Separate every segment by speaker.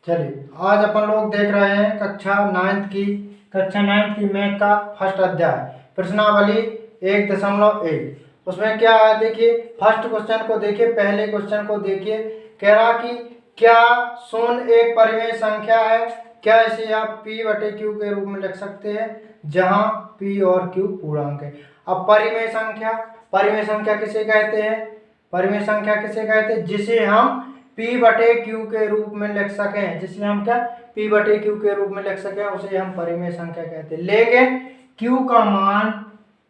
Speaker 1: चलिए आज अपन लोग देख रहे हैं कक्षा नाइन्थ की मैथ का फर्स्ट अध्याय प्रश्नावली 1.1। उसमें क्या है देखिए, फर्स्ट क्वेश्चन को देखिए, पहले क्वेश्चन को देखिए। कह रहा कि क्या शून्य एक परिमेय संख्या है, क्या इसे आप p/q के रूप में लिख सकते हैं जहां p और q पूर्णांक है। अब परिमेय संख्या किसे कहते हैं? परिमेय संख्या किसे कहते हैं? जिसे हम p/q के रूप में लिख सकें, जिसे हम क्या p/q के रूप में लिख सकें उसे हम परिमेय संख्या कहते हैं। लेकिन q का मान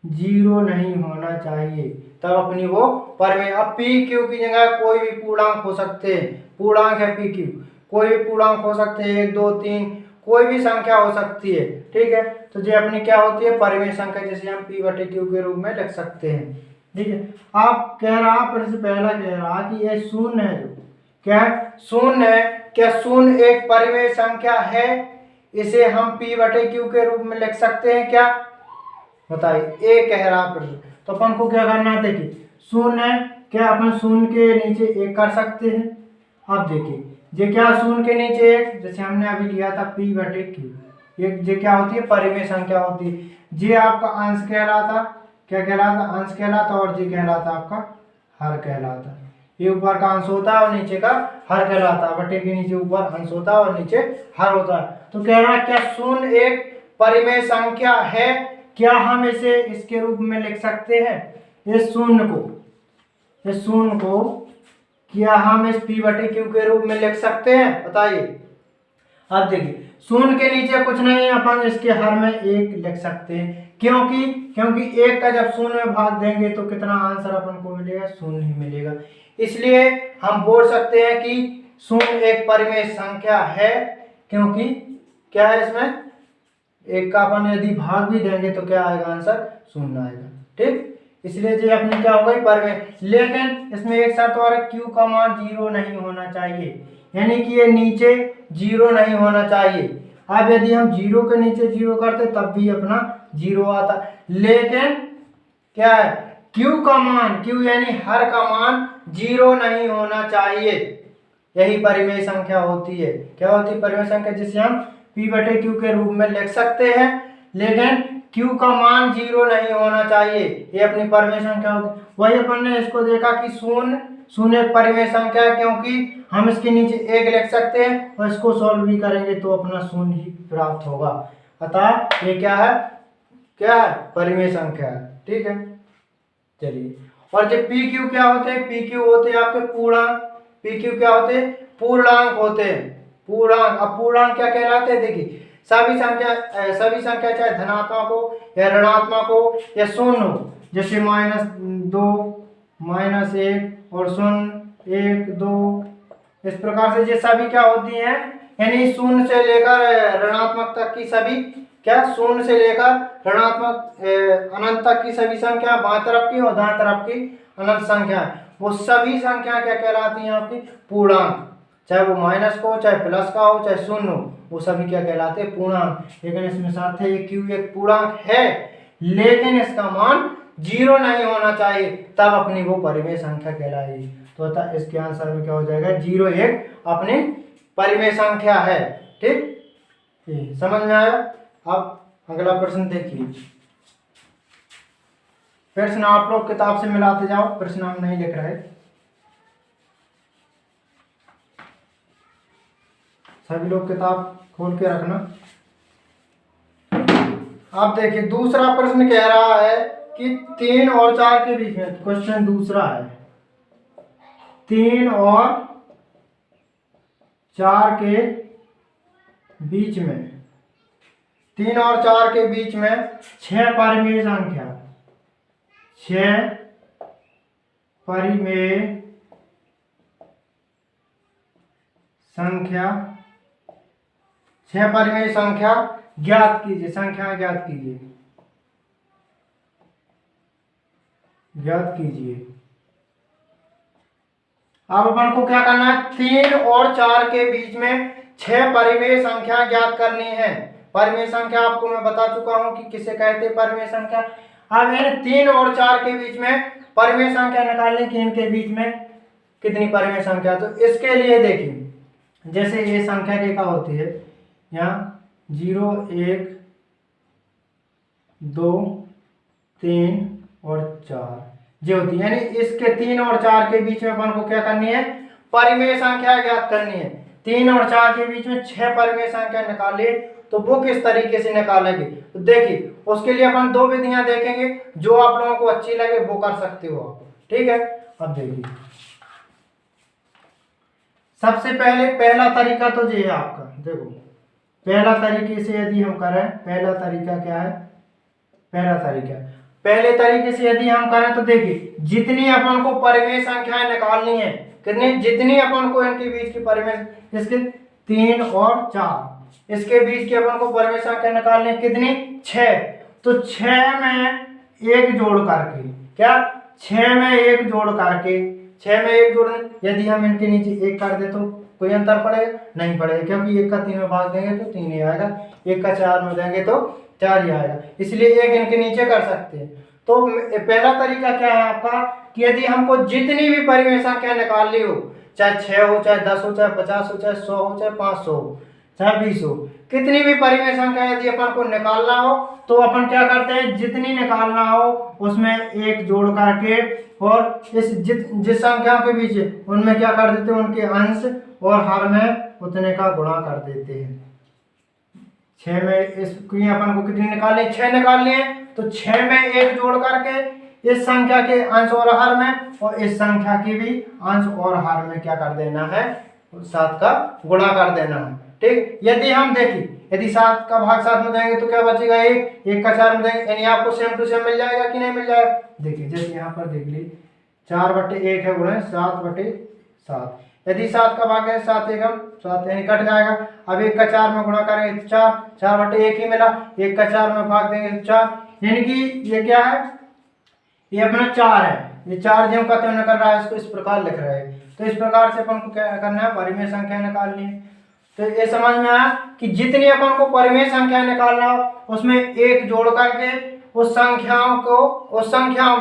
Speaker 1: 0 नहीं होना चाहिए, तब अपनी वो परिमेय। अब pq की जगह कोई भी पूर्णांक हो सकते हैं, पूर्णांक है pq, कोई भी पूर्णांक हो सकते हैं, 1 2 3 कोई भी संख्या हो सकती है, ठीक है। तो ये अपनी क्या होती है? परिमेय संख्या, जिसे हम p/q के रूप में लिख सकते हैं, ठीक है। आप कह रहा पहला कह रहा कि ये शून्य है, जो क्या शून्य है, क्या शून्य एक परिमेय संख्या है? इसे हम p/q के रूप में लिख सकते हैं क्या? बताइए, ए कह रहा प्रश्न। तो अपन को क्या करना है, देखिए शून्य है, क्या अपन शून्य के नीचे एक कर सकते हैं। अब देखिए ये क्या शून्य के नीचे एक, जैसे हमने अभी लिया था p/q, ये क्या होती है? परिमेय संख्या होती है। ये आपका अंश कहलाता, क्या कहलाता? अंश कहलाता, और ये कहलाता आपका हर कहलाता। ये ऊपर का अंश होता है और नीचे का हर कहलाता है। बटे के नीचे ऊपर अंश होता है और नीचे हर होता है। तो कह रहा है क्या शून्य एक परिमेय संख्या है, क्या हम इसे इसके रूप में लिख सकते हैं? इस शून्य को क्या हम इस p/q के रूप में लिख सकते हैं? बताइए। अब देखिए शून्य के नीचे कुछ नहीं, अपन इसके हर में एक लिख सकते हैं। क्योंकि एक का जब शून्य में भाग देंगे तो कितना आंसर अपन को मिलेगा? शून्य ही मिलेगा। इसलिए हम बोल सकते हैं कि शून्य एक परिमेय संख्या है, क्योंकि क्या है इसमें एक का अपन यदि भाग भी देंगे तो क्या आएगा? आंसर शून्य आएगा, ठीक। इसलिए ये अपनी क्या हो गई? परिमेय। लेकिन इसमें एक शर्त और है, q का मान 0 नहीं होना चाहिए, यानी कि ये नीचे 0 नहीं होना चाहिए। अब यदि हम 0 के नीचे 0 करते तब भी अपना 0 आता, लेकिन क्या है? q का मान, q यानी हर का मान 0 नहीं होना चाहिए। यही परिमेय संख्या होती है। क्या होती है? परिमेय संख्या, जिसे हम p/q के रूप में लिख सकते हैं, लेकिन q का मान 0 नहीं होना चाहिए। ये अपनी परिमेय संख्या होती है। वही अपन ने इसको देखा कि शून्य परिमेय संख्या है, क्योंकि हम इसके नीचे एक लिख सकते हैं और इसको सॉल्व भी करेंगे तो अपना शून्य ही प्राप्त होगा। अतः ये क्या है? परिमेय संख्या है, ठीक है। चलिए, और जो pq क्या होते हैं? pq होते हैं आपके पूर्णांक। pq क्या होते हैं? पूर्णांक होते हैं, पूर्णांक। अब पूर्णांक क्या कहलाते हैं? देखिए सभी संख्या चाहे धनात्मक हो या ऋणात्मक हो या शून्य हो, जैसे -2 -1 और 0 1 2, इस प्रकार से ये सभी क्या होती हैं? यानी शून्य से लेकर ऋणात्मक तक की सभी, क्या शून्य से लेकर ऋणात्मक अनंत तक की सभी संख्या, बाएं तरफ की और दाएं तरफ की अनंत संख्या, वो सभी संख्या क्या कहलाती हैं? आपकी पूर्णांक। चाहे वो माइनस का हो, चाहे प्लस का हो, चाहे शून्य हो, वो सभी क्या कहलाते हैं? पूर्णांक। लेकिन इसमें साथ है ये q एक पूर्णांक है, लेकिन इसका मान 0 नहीं होना चाहिए, तब अपनी वो परिमेय संख्या कहलाएगी। तो अतः इसके आंसर में क्या हो जाएगा? 0 एक अपनी परिमेय संख्या है, ठीक। समझ में आया? अब अगला प्रश्न देखिए। प्रश्न आप लोग किताब से मिलाते जाओ, प्रश्न हम नहीं लिख रहे, सभी लोग किताब खोल के रखना। अब देखिए दूसरा प्रश्न कह रहा है कि 3 और 4 के बीच में, क्वेश्चन दूसरा है, 3 और 4 के बीच में, 3 और 4 के बीच में 6 परिमेय संख्या, 6 परिमेय संख्या, 6 परिमेय संख्या ज्ञात कीजिए। संख्या ज्ञात कीजिए, अब अपन को क्या करना है? 3 और 4 के बीच में 6 परिमेय संख्या ज्ञात करनी है। परिमेय संख्या आपको मैं बता चुका हूं कि किसे कहते हैं परिमेय संख्या। अब इन 3 और 4 के बीच में परिमेय संख्या निकालने की, इनके बीच में कितनी परिमेय संख्या। तो इसके लिए देखिए, जैसे ये संख्या रेखा होती है, यहाँ 0 1 2 3 और 4 जो होती है, यानी इसके 3 और 4 के बीच में अपन को क्या करनी है, परिमेय संख्या ज्ञात करनी है। 3 और 4 के बीच में 6 परिमेय संख्या निकालिए, तो वो किस तरीके से निकालेंगे, तो देखिए उसके लिए अपन 2 विधियां देखेंगे, जो आप लोगों को अच्छी लगे वो कर सकते हो आप, ठीक है। अब देखिए सबसे पहले पहला तरीका तो ये है आपका, देखो पहला तरीके से यदि हम करें, पहला तरीका क्या है, पहले तरीके से यदि हम करें तो देखिए जितनी अपन को परिमेय संख्याएं निकालनी है, कितनी, जितनी अपन को इनके बीच की परिमेय, इसके 3 और 4 इसके बीच की अपन को परिमेय संख्या निकालनी है, कितनी, 6। तो 6 में 1 जोड़ करके, क्या, 6 में 1 जोड़ करके, 6 में 1 जोड़, यदि हम इनके नीचे 1 कर दे तो कोई अंतर पड़ेगा, नहीं पड़ेगा, क्योंकि 1 का 3 में भाग देंगे तो 3 ही आएगा, 1 का 4 में देंगे तो 4 ही आएगा, इसलिए 1 इनके नीचे कर सकते हैं। तो पहला तरीका क्या है आपका, कि यदि हमको जितनी भी परिमेय संख्या निकालनी हो, चाहे 6 हो, चाहे 10 हो, चाहे 50 हो, चाहे 100 हो, चाहे 500 हो, चाहे 20 हो, कितनी भी परिमेय संख्या यदि अपन को निकालना हो, तो अपन क्या करते हैं, जितनी निकालना हो उसमें 1 जोड़ करके, और इस जिस संख्याओं के बीच उनमें क्या कर देते हैं, उनके अंश और हर में उतने का गुणा कर देते हैं। 6 में इसकी अपन को कितनी निकालनी है, 6 निकालनी है, तो 6 में 1 जोड़ करके इस संख्या के अंश और हर में, और इस संख्या की भी अंश और हर में क्या कर देना है, 7 का गुणा कर देना है, ठीक। यदि हम देखें, यदि 7 का भाग 7 में देंगे तो क्या बचेगा, 1 का 4 में देंगे, यानी आपको सेम टू सेम मिल जाएगा कि नहीं मिल जाएगा। देखिए जैसे यहाँ पर देख ली 4/1 है, गुणे 7/7, यदि 7 का भाग है 7 एकम 7, यानी कट जाएगा। अब 1 का 4 में गुणा करेंगे तो 4/1 ही मिला, 1 का 4 में भाग देंगे तो 4, यानी कि ये क्या है, ये अपना 4 है, ये 4 ज्यों का त्यों निकल रहा है, इसको इस प्रकार लिख रहे हैं। तो इस प्रकार से अपन को क्या करना है, परिमेय संख्या निकालनी है। तो ये समझ में आया कि जितनी अपन को परिमेय संख्या निकालना हो उसमें 1 जोड़ करके उस संख्याओं को, उस संख्याओं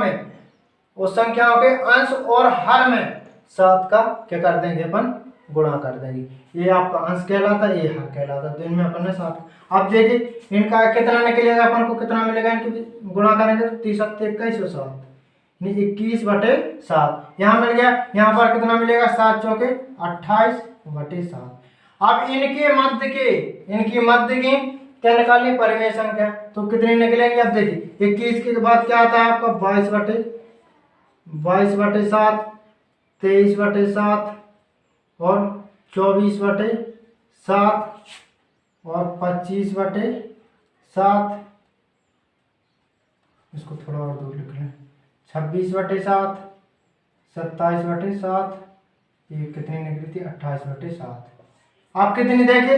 Speaker 1: के अंश और हर में 7 का क्या कर देंगे, अपन गुणा कर देंगे। ये आपका अंश कहलाता है, ये हर कहलाता है, तो इनमें अपन ने 7। अब देखिए इनका कितना निकलेगा, अपन को कितना मिलेगा, इनके गुणा करेंगे तो 30 7 21 और 7, 21/7 यहाँ मिल गया। यहाँ पर कितना मिलेगा, 7 चौके 28/7। अब इनकी मध्य की क्या निकालनी, परिमेय संख्या, तो कितनी निकलेंगे। अब देखिए 21 के बाद क्या आता है आपका 22/7, 23/7 और 24/7 और 25/7, इसको थोड़ा और दूर लिख लें, 26/7, 27/7, ये कितनी निकली थी, 28/7। आप कितनी देखे,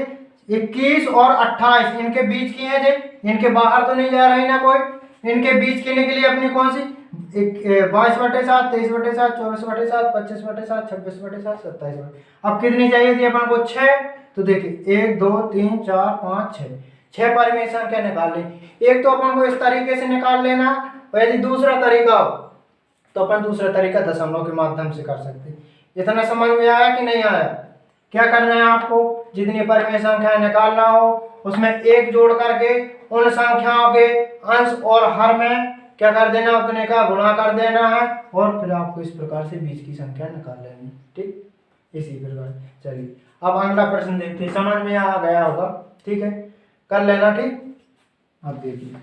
Speaker 1: 21 और 28 इनके बीच की है, इनके बाहर तो नहीं जा रही ना कोई, इनके बीच की निकली अपनी कौन सी, 22/7, 23/7, 24/7, 25/7, 26/7, 27। अब कितनी चाहिए थी अपन को, 6। तो देखिए 1 2 3 4 5 6 परिमेय संख्या निकाल ली। एक तो अपन को इस तरीके से निकाल लेना, और यदि दूसरा तरीका हो तो अपन दूसरा तरीका दशमलव के माध्यम से कर सकते हैं। इतना समझ में आया कि नहीं आया। क्या करना है आपको, जितनी परिमेय संख्याएं निकालना हो उसमें 1 जोड़ करके उन संख्याओं के अंश और हर में क्या कर देना, उतने का गुणा कर देना है, और फिर आपको इस प्रकार से बीच की संख्या निकाल लेनी, ठीक। इसी प्रकार चलिए अब अगला प्रश्न देखते हैं, समझ में आ गया होगा, ठीक है, कर लेना, ठीक। अब देखिए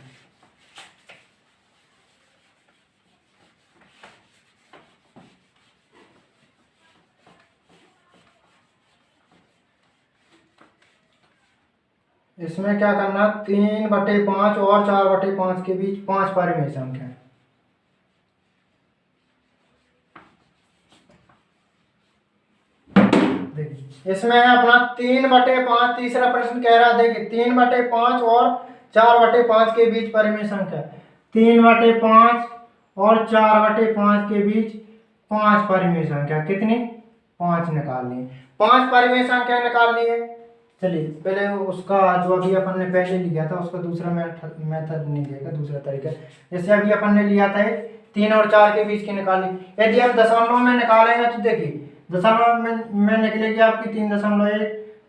Speaker 1: इसमें क्या करना, 3/5 और 4/5 के बीच 5 परिमेय संख्या। देखिए इसमें है अपना 3/5, तीसरा प्रश्न कह रहा है, देखिए 3/5 और 4/5 के बीच परिमेय संख्या, 3/5 और 4/5 के बीच 5 परिमेय संख्या, कितनी, 5 निकालनी है, 5 परिमेय संख्या निकालनी है। चलिए पहले उसका जो अभी अपन ने पहले लिया था उसका दूसरा मेथड नहीं देगा, दूसरा तरीका, जैसे अभी अपन ने लिया था 3 और 4 के बीच की निकाली, यदि हम दशमलव में निकालेंगे तो देखिए दशमलव में निकलेगी आपकी 3.1,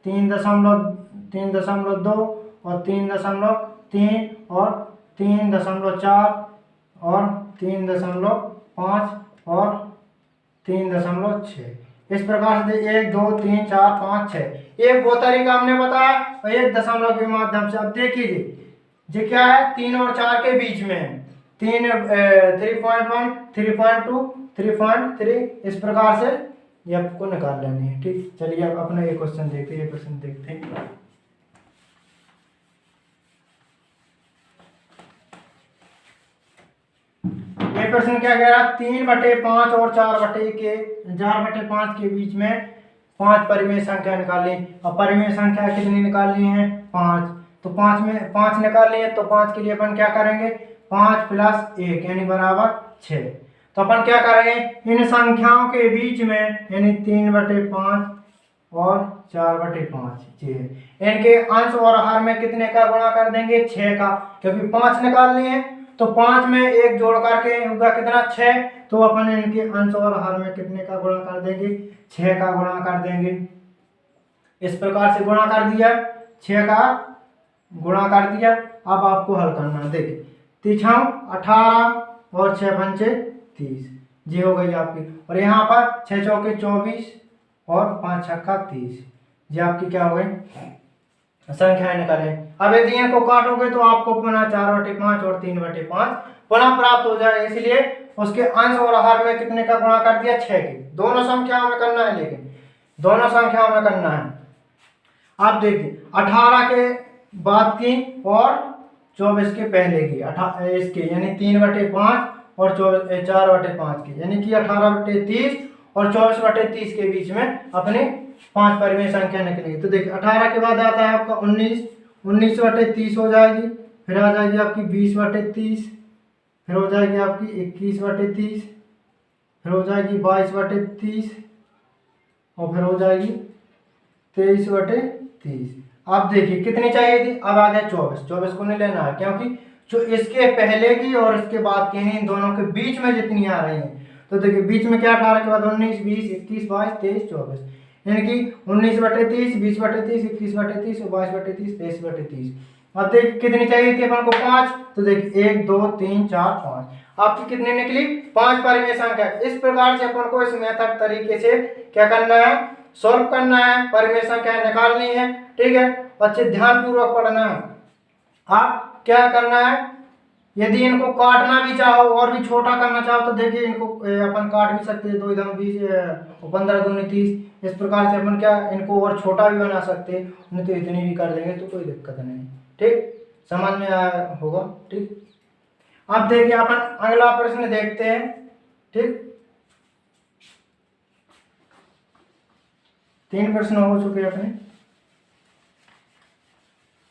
Speaker 1: 3.2 और 3.3 और 3.4 और 3.5 और 3.6। इस प्रकार से 1 2 3 4 5 6, एक वो तरीका हमने बताया और एक दशमलव के माध्यम से। अब देखिए ये क्या है, 3 और 4 के बीच में है, 3.1 3.2 3.3, इस प्रकार से ये आपको निकाल लेनी है। ठीक, चलिए अब अपना ये क्वेश्चन देखते हैं, ये प्रश्न देखते हैं। ये प्रश्न क्या कह रहा है, 3/5 और 4/5 के बीच में 5 परिमेय संख्या निकाली। अब परिमेय संख्या कितनी निकालनी है, 5। तो 5 में 5 निकालनी है, तो 5 के लिए अपन क्या करेंगे, 5 + 1 यानी बराबर 6। तो अपन क्या करेंगे, इन संख्याओं के बीच में यानी 3/5 और 4/5 ये इनके अंश और हर में कितने का गुणा कर देंगे, 6 का, क्योंकि 5 निकालनी है। तो 5 में 1 जोड़ करके होगा कितना, 6। तो अपन इनके अंश और हर में कितने का गुणा कर देंगे, 6 का गुणा कर देंगे। इस प्रकार से गुणा कर दिया, 6 का गुणा कर दिया। अब आपको हल करना है, देखिए 3 18 और 6 पंचे 30, ये हो गई आपकी। और यहाँ पर 6 चौके 24 और 5 छक्का 30, ये आपकी क्या हो गई, संख्याएं निकालें। अब यदि इनको काटोगे तो आपको पुनः 4/5 और 3/5 पुनः प्राप्त हो जाएगा। इसलिए उसके अंश और हर में कितने का गुणा कर दिया, 6 के। दोनों संख्याओं में करना है, लेकिन दोनों संख्याओं में करना है। आप देखिए 18 के बाद की और 24 के पहले की, इसके यानी 3/5 और 4/5 की, यानी कि 18/30 और 24/30 के बीच में अपने 5 परिमेय संख्या निकलेगी। तो देखिए 18 के बाद आता है आपका 19, 19/30 हो जाएगी, फिर आ जाएगी आपकी 20/30, फिर हो जाएगी आपकी 21/30, फिर हो जाएगी 22/30 और फिर हो जाएगी 23/30। अब देखिए कितनी चाहिए थी, अब आ गया 24। 24 को नहीं लेना है, क्योंकि जो इसके पहले की और इसके बाद की इन दोनों के बीच में जितनी आ रही हैं, तो देखिए बीच में क्या, 18 के बाद 19 20 21 22 23 24, यानी कि 19/30 20/30 21/30 और 22/30 23/30। अब देखिए कितनी चाहिए थी अपन को, 5। तो देखिए 1 2 3 4 5, आपकी कितनी निकली, 5 परिमेय संख्या। इस प्रकार से अपन को इस मेथड तरीके से क्या करना है, सॉल्व करना है, परिमेय संख्या निकालनी है। ठीक है, अच्छे ध्यान पूर्वक पढ़ना है। आप क्या करना है, यदि इनको काटना भी चाहो और भी छोटा करना चाहो तो देखिए इनको अपन काट भी सकते हैं, 2 × 20 और 15 × 2 = 30। इस प्रकार से अपन क्या इनको और छोटा भी बना सकते हैं, नहीं तो इतनी भी कर देंगे तो कोई दिक्कत नहीं। ठीक, समझ में आया होगा। ठीक, अब देखिए अपन अगला प्रश्न देखते हैं। ठीक, 3 प्रश्न हो चुके अपने।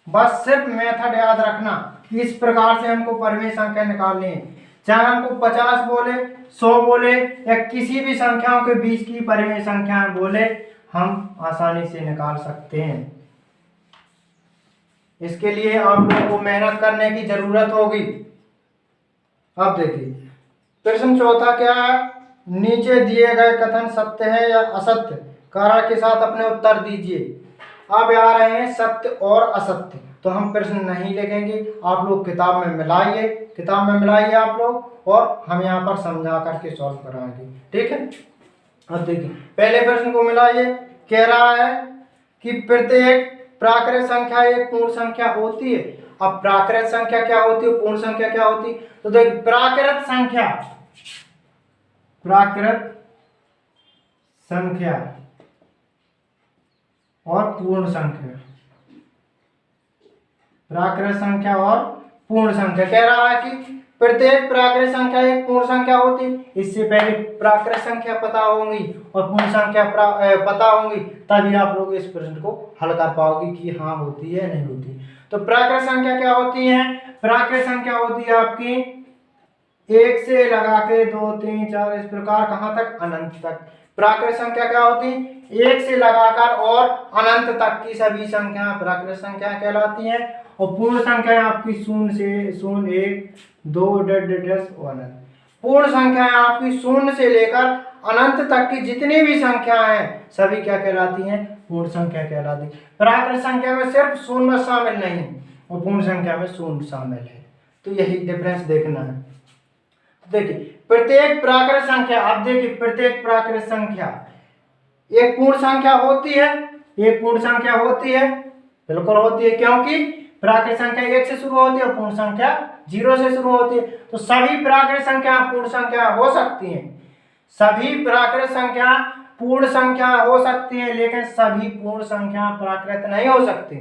Speaker 1: बस सिर्फ मेथड याद रखना, इस प्रकार से हमको परिमेय संख्या निकालनी है। चाहे हमको 50 बोले, 100 बोले या किसी भी संख्याओं के बीच की परिमेय संख्याएं बोले, हम आसानी से निकाल सकते हैं। इसके लिए आप लोगों को मेहनत करने की जरूरत होगी। अब देखिए प्रश्न चौथा क्या है, नीचे दिए गए कथन सत्य है या असत्य, कारण के साथ अपने उत्तर दीजिए। अब आ रहे हैं सत्य और असत्य, तो हम प्रश्न नहीं लिखेंगे, आप लोग किताब में मिलाइए आप लोग, और हम यहाँ पर समझा करके सॉल्व कराएंगे। ठीक है, अब देखिए पहले प्रश्न को मिलाइए। कह रहा है कि प्रत्येक प्राकृत संख्या एक पूर्ण संख्या होती है। अब प्राकृत संख्या क्या होती है, पूर्ण संख्या क्या होती है, तो देखिए प्राकृत संख्या और पूर्ण संख्या, प्राकृत संख्या और पूर्ण संख्या। कह रहा है कि प्रत्येक प्राकृत संख्या एक पूर्ण संख्या होती, इससे पहले प्राकृत संख्या पता होंगी और पूर्ण संख्या पता होंगी, तभी आप लोग इस प्रश्न को हल कर पाओगे कि हाँ होती है नहीं होती। तो प्राकृत संख्या क्या होती है, प्राकृत संख्या होती है आपकी 1 से लगा के 2 3 4 इस प्रकार कहाँ तक, अनंत तक। प्राकृत संख्या क्या होती, 1 से लगाकर और अनंत तक की सभी संख्या प्राकृत संख्या कहलाती हैं। और पूर्ण संख्या आपकी 0 से 0 1 2 और अनंत। पूर्ण संख्या आपकी 0 से लेकर अनंत तक की जितनी भी संख्याएं हैं सभी क्या कहलाती हैं, पूर्ण संख्या कहलाती है। प्राकृत संख्या में सिर्फ शून्य शामिल नहीं है और पूर्ण संख्या में शून्य शामिल है। तो यही डिफरेंस देखना है। देखिए प्रत्येक प्राकृत संख्या, आप देखिए प्रत्येक प्राकृत संख्या एक पूर्ण संख्या होती है, एक पूर्ण संख्या होती है, बिल्कुल होती है, क्योंकि प्राकृत संख्या 1 से शुरू होती है और पूर्ण संख्या 0 से शुरू होती है। तो सभी प्राकृत संख्या पूर्ण संख्या हो सकती हैं, सभी प्राकृत संख्या पूर्ण संख्या हो सकती है, लेकिन सभी पूर्ण संख्या प्राकृत नहीं हो सकती,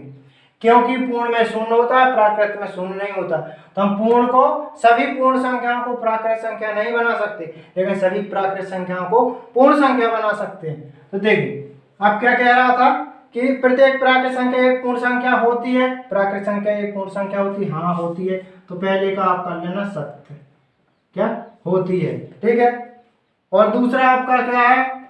Speaker 1: क्योंकि पूर्ण में शून्य होता है, प्राकृत में शून्य नहीं होता। तो हम पूर्ण को, सभी पूर्ण संख्याओं को प्राकृत संख्या नहीं बना सकते, लेकिन सभी प्राकृत संख्याओं को पूर्ण संख्या बना सकते हैं। तो देखिए अब क्या कह रहा था कि प्रत्येक प्राकृत संख्या एक पूर्ण संख्या होती है, प्राकृत संख्या एक पूर्ण संख्या होती है, हाँ होती है। तो पहले का आप कर लेना सत्य, क्या होती है, ठीक है। और दूसरा आपका क्या है,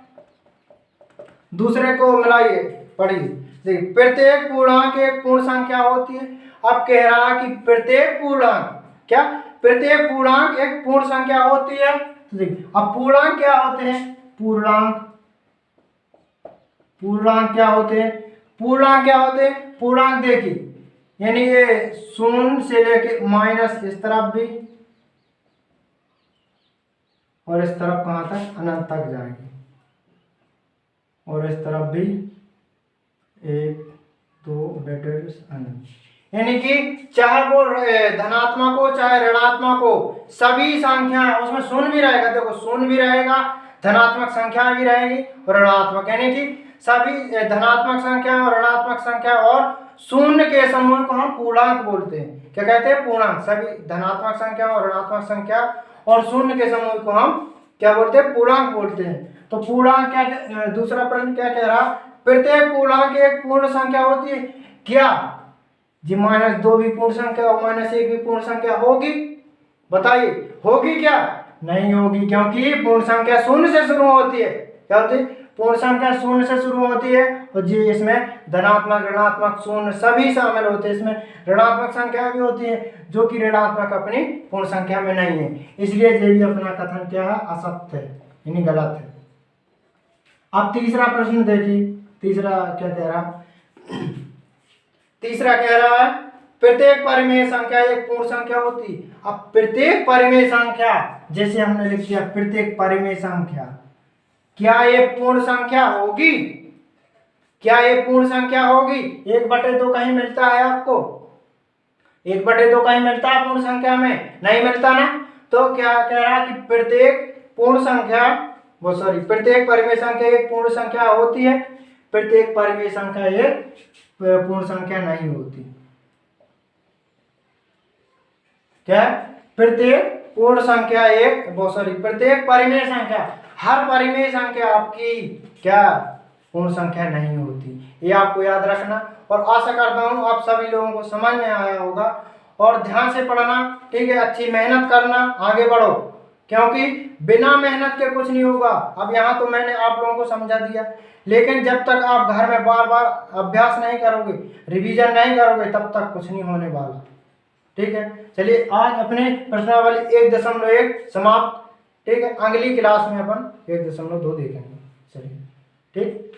Speaker 1: दूसरे को मिलाइए, पढ़िए। देखिए प्रत्येक पूर्णांक एक पूर्ण संख्या होती है। अब कह रहा है कि प्रत्येक पूर्णांक, क्या प्रत्येक पूर्णांक एक पूर्ण संख्या होती है। तो देखिए अब पूर्णांक क्या होते हैं, पूर्णांक, पूर्णांक क्या होते हैं, पूर्णांक क्या होते हैं, पूर्णांक देखिए यानी ये 0 से लेके माइनस इस तरफ भी और इस तरफ कहां तक, अनंत तक जाएंगे, और इस तरफ भी 1 2 अनंत, यानी कि चाहे वो धनात्मक हो चाहे ऋणात्मक हो, सभी संख्याएं, उसमें शून्य भी रहेगा, देखो शून्य भी रहेगा, धनात्मक संख्याएं भी रहेगी और ऋणात्मक, यानी कि सभी धनात्मक संख्या और ऋणात्मक संख्या और शून्य के समूह को हम पूर्णांक बोलते हैं। क्या कहते हैं, पूर्णांक। सभी धनात्मक संख्या और ऋणात्मक संख्या और शून्य के समूह को हम क्या बोलते हैं, पूर्णांक बोलते हैं। तो पूर्णांक क्या, दूसरा प्रश्न क्या कह रहा, प्रत्येक पूर्णांक एक पूर्ण संख्या होती है क्या जी, -2 भी पूर्ण संख्या और -1 भी पूर्ण संख्या होगी, बताइए होगी क्या, नहीं होगी, क्योंकि पूर्ण संख्या शून्य से शुरू होती है। क्या होती है, पूर्ण संख्या शून्य से शुरू होती है, और जी इसमें धनात्मक ऋणात्मक शून्य सभी शामिल होते हैं। इसमें ऋणात्मक संख्या भी होती है जो कि ऋणात्मक अपनी पूर्ण संख्या में नहीं है, इसलिए ये भी अपना कथन क्या है, असत्य है, यानी गलत है। अब तीसरा प्रश्न देखिए, तीसरा क्या कह रहा, तीसरा कह रहा है प्रत्येक परिमेय संख्या एक पूर्ण संख्या होती। अब प्रत्येक परिमेय संख्या, जैसे हमने लिख दिया प्रत्येक परिमेय संख्या, क्या ये पूर्ण संख्या होगी, क्या ये पूर्ण संख्या होगी, 1/2 कहीं मिलता है आपको, 1/2 कहीं मिलता है पूर्ण संख्या में, नहीं मिलता ना। तो क्या कह रहा है कि प्रत्येक पूर्ण संख्या, वो सॉरी प्रत्येक परिमेय संख्या एक पूर्ण संख्या होती है, प्रत्येक परिमेय संख्या एक पूर्ण संख्या नहीं होती। क्या, प्रत्येक पूर्ण संख्या एक, वो सॉरी प्रत्येक परिमेय संख्या, हर परिमेय संख्या आपकी क्या पूर्ण संख्या नहीं होती, ये आपको याद रखना। और आशा करता हूँ आप सभी लोगों को समझ में आया होगा, और ध्यान से पढ़ना, ठीक है, अच्छी मेहनत करना, आगे बढ़ो, क्योंकि बिना मेहनत के कुछ नहीं होगा। अब यहाँ तो मैंने आप लोगों को समझा दिया, लेकिन जब तक आप घर में बार बार अभ्यास नहीं करोगे, रिवीजन नहीं करोगे, तब तक कुछ नहीं होने वाला, ठीक है। चलिए आज अपने प्रश्नावली 1.1 समाप्त, ठीक है। अगली क्लास में अपन 1.2 देखेंगे, चलिए ठीक।